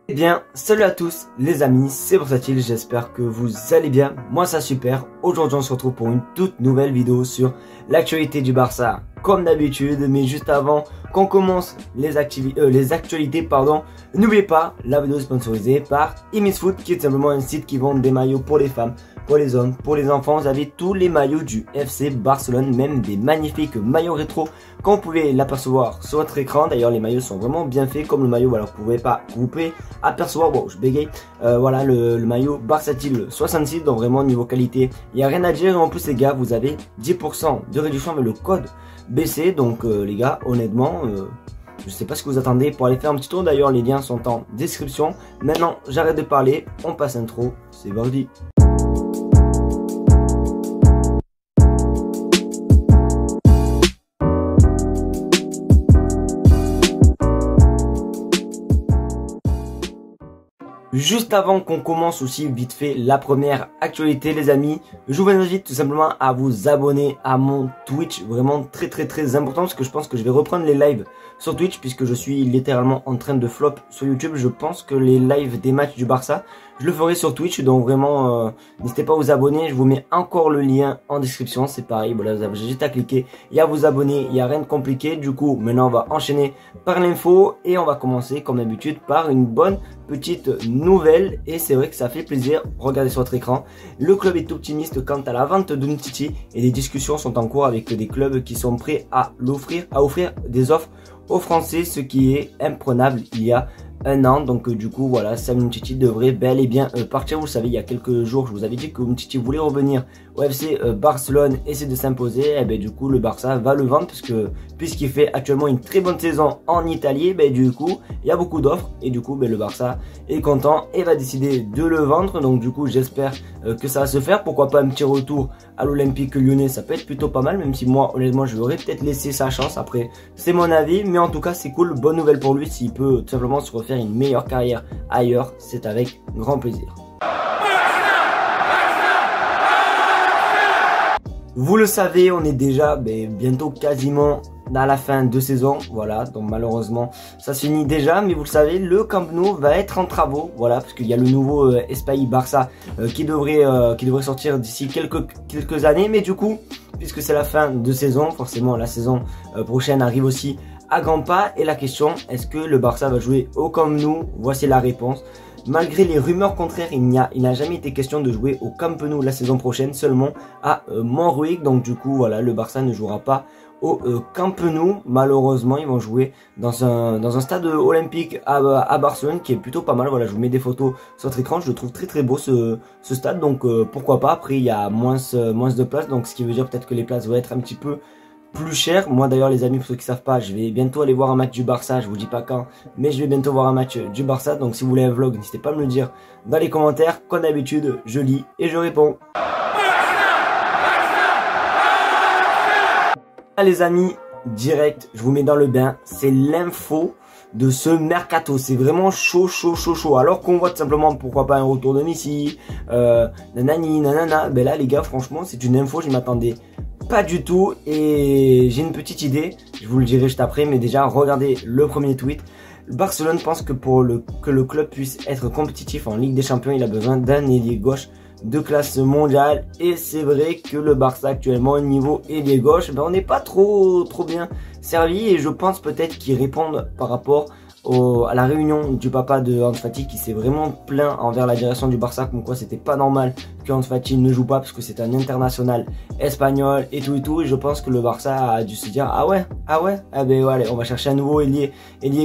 Eh bien, salut à tous les amis, c'est Versatile, j'espère que vous allez bien, moi ça super. Aujourd'hui on se retrouve pour une toute nouvelle vidéo sur l'actualité du Barça, comme d'habitude. Mais juste avant qu'on commence les actualités, n'oubliez pas la vidéo sponsorisée par Imisfoot, qui est simplement un site qui vend des maillots pour les femmes, pour les hommes, pour les enfants. Vous avez tous les maillots du FC Barcelone, même des magnifiques maillots rétro, comme vous pouvez l'apercevoir sur votre écran. D'ailleurs les maillots sont vraiment bien faits, comme le maillot, voilà, vous pouvez apercevoir, bon je bégaye, voilà le maillot Versatile 66, donc vraiment niveau qualité, il n'y a rien à dire. Et en plus les gars, vous avez 10% de réduction avec le code BC, donc les gars, honnêtement, je sais pas ce que vous attendez pour aller faire un petit tour. D'ailleurs les liens sont en description. Maintenant j'arrête de parler, on passe intro, c'est parti. Juste avant qu'on commence aussi vite fait la première actualité les amis, je vous invite tout simplement à vous abonner à mon Twitch, vraiment très important, parce que je pense que je vais reprendre les lives sur Twitch, puisque je suis littéralement en train de flop sur YouTube. Je pense que les lives des matchs du Barça, je le ferai sur Twitch, donc vraiment n'hésitez pas à vous abonner. Je vous mets encore le lien en description, c'est pareil, voilà, vous avez juste à cliquer et à vous abonner, il n'y a rien de compliqué. Du coup maintenant on va enchaîner par l'info et on va commencer comme d'habitude par une bonne petite nouvelle, et c'est vrai que ça fait plaisir. Regardez sur votre écran, le club est optimiste quant à la vente d'Umtiti et des discussions sont en cours avec des clubs qui sont prêts à offrir des offres aux Français, ce qui est imprenable il y a un an. Donc du coup voilà, Samuel Umtiti devrait bel et bien partir. Vous le savez, il y a quelques jours je vous avais dit que Umtiti voulait revenir au FC Barcelone, essayer de s'imposer. Et ben du coup le Barça va le vendre, puisqu'il fait actuellement une très bonne saison en Italie. Ben du coup il y a beaucoup d'offres et du coup ben, le Barça est content et va décider de le vendre. Donc du coup j'espère que ça va se faire. Pourquoi pas un petit retour à l'Olympique Lyonnais, ça peut être plutôt pas mal, même si moi honnêtement je lui aurais peut-être laissé sa chance. Après c'est mon avis, mais en tout cas c'est cool, bonne nouvelle pour lui. S'il peut tout simplement se refaire une meilleure carrière ailleurs, c'est avec grand plaisir. Vous le savez, on est déjà bientôt quasiment à la fin de saison, voilà, donc malheureusement ça se finit déjà. Mais vous le savez, le Camp Nou va être en travaux, voilà, parce qu'il y a le nouveau Espai Barça qui devrait sortir d'ici quelques années. Mais du coup, puisque c'est la fin de saison, forcément la saison prochaine arrive aussi à grands pas. Et la question, est-ce que le Barça va jouer au Camp Nou? Voici la réponse. Malgré les rumeurs contraires, il n'a jamais été question de jouer au Camp Nou la saison prochaine, seulement à Montjuïc. Donc du coup voilà, le Barça ne jouera pas au Camp Nou. Malheureusement ils vont jouer dans un stade olympique à Barcelone, qui est plutôt pas mal. Voilà, je vous mets des photos sur votre écran, je le trouve très beau ce stade, donc pourquoi pas. Après il y a moins de place, donc ce qui veut dire peut-être que les places vont être un petit peu plus cher. Moi d'ailleurs les amis, pour ceux qui savent pas, je vais bientôt aller voir un match du Barça, je vous dis pas quand, mais je vais bientôt voir un match du Barça. Donc si vous voulez un vlog, n'hésitez pas à me le dire dans les commentaires. Comme d'habitude, je lis et je réponds. Ah, les amis, direct, je vous mets dans le bain, c'est l'info de ce mercato. C'est vraiment chaud. Alors qu'on voit tout simplement, pourquoi pas un retour de Messi, nanani, nanana. Ben là les gars, franchement c'est une info, je m'attendais pas du tout, et j'ai une petite idée, je vous le dirai juste après. Mais déjà regardez le premier tweet. Barcelone pense que que le club puisse être compétitif en Ligue des Champions, il a besoin d'un ailier gauche de classe mondiale. Et c'est vrai que le Barça actuellement au niveau ailier gauche, on n'est pas trop bien servi, et je pense peut-être qu'ils répondent par rapport à la réunion du papa de Ansu Fati, qui s'est vraiment plaint envers la direction du Barça, comme quoi c'était pas normal que Ansu Fati ne joue pas, parce que c'est un international espagnol et tout. Et je pense que le Barça a dû se dire ah ouais, ben ouais, on va chercher un nouveau ailier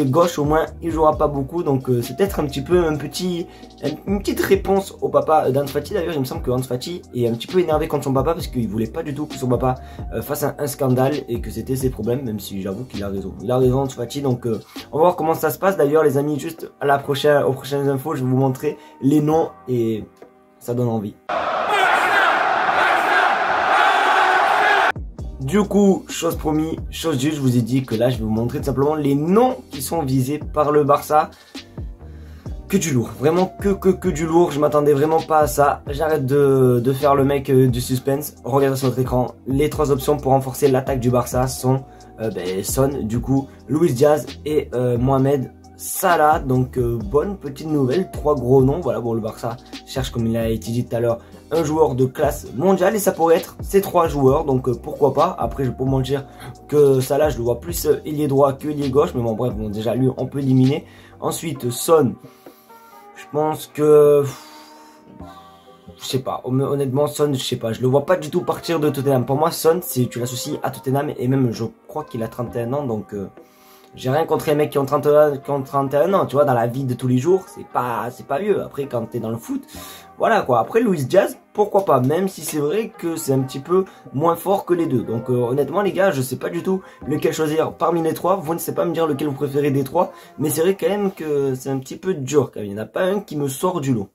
gauche, au moins il jouera pas beaucoup. Donc c'est peut-être un petit peu une petite réponse au papa d'Ansu Fati. D'ailleurs il me semble que Ansu Fati est un petit peu énervé contre son papa, parce qu'il voulait pas du tout que son papa fasse un scandale, et que c'était ses problèmes, même si j'avoue qu'il a raison. Il a raison Ansu Fati. Donc on va voir comment ça se passe. D'ailleurs les amis, juste aux prochaines infos, je vais vous montrer les noms et ça donne envie. Du coup, chose promis, chose due, je vous ai dit que là je vais vous montrer tout simplement les noms qui sont visés par le Barça. Que du lourd, vraiment que du lourd. Je m'attendais vraiment pas à ça. J'arrête de faire le mec du suspense. Regardez sur votre écran, les 3 options pour renforcer l'attaque du Barça sont Son, du coup, Luis Diaz et Mohamed Salah, donc bonne petite nouvelle, 3 gros noms. Voilà, bon, le Barça cherche, comme il a été dit tout à l'heure, un joueur de classe mondiale et ça pourrait être ces 3 joueurs, donc pourquoi pas. Après, je peux pas mentir que Salah, je le vois plus ailier droit que ailier gauche, mais bon, bref, bon, déjà lui, on peut éliminer. Ensuite, Son, je pense que... Je sais pas, honnêtement, Son, je sais pas, je le vois pas du tout partir de Tottenham. Pour moi, Son, tu l'associes à Tottenham et même, je crois qu'il a 31 ans, donc... j'ai rien contre les mecs qui ont 31 ans, tu vois, dans la vie de tous les jours, c'est pas vieux. Après, quand t'es dans le foot, voilà quoi. Après, Luis Diaz, pourquoi pas, même si c'est vrai que c'est un petit peu moins fort que les deux. Donc, honnêtement, les gars, je sais pas du tout lequel choisir parmi les trois. Vous ne savez pas me dire lequel vous préférez des trois, mais c'est vrai quand même que c'est un petit peu dur quand même. Il n'y en a pas un qui me sort du lot.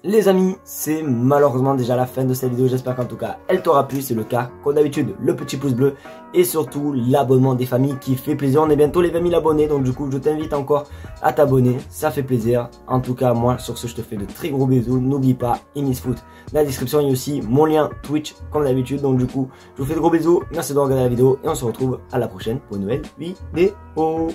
Les amis, c'est malheureusement déjà la fin de cette vidéo, j'espère qu'en tout cas elle t'aura plu, c'est le cas, comme d'habitude le petit pouce bleu et surtout l'abonnement des familles qui fait plaisir, on est bientôt les 20 000 abonnés donc du coup je t'invite encore à t'abonner, ça fait plaisir, en tout cas moi sur ce je te fais de très gros bisous, n'oublie pas Imisfoot, dans la description il y a aussi mon lien Twitch comme d'habitude, donc du coup je vous fais de gros bisous, merci de regarder la vidéo et on se retrouve à la prochaine pour une nouvelle vidéo.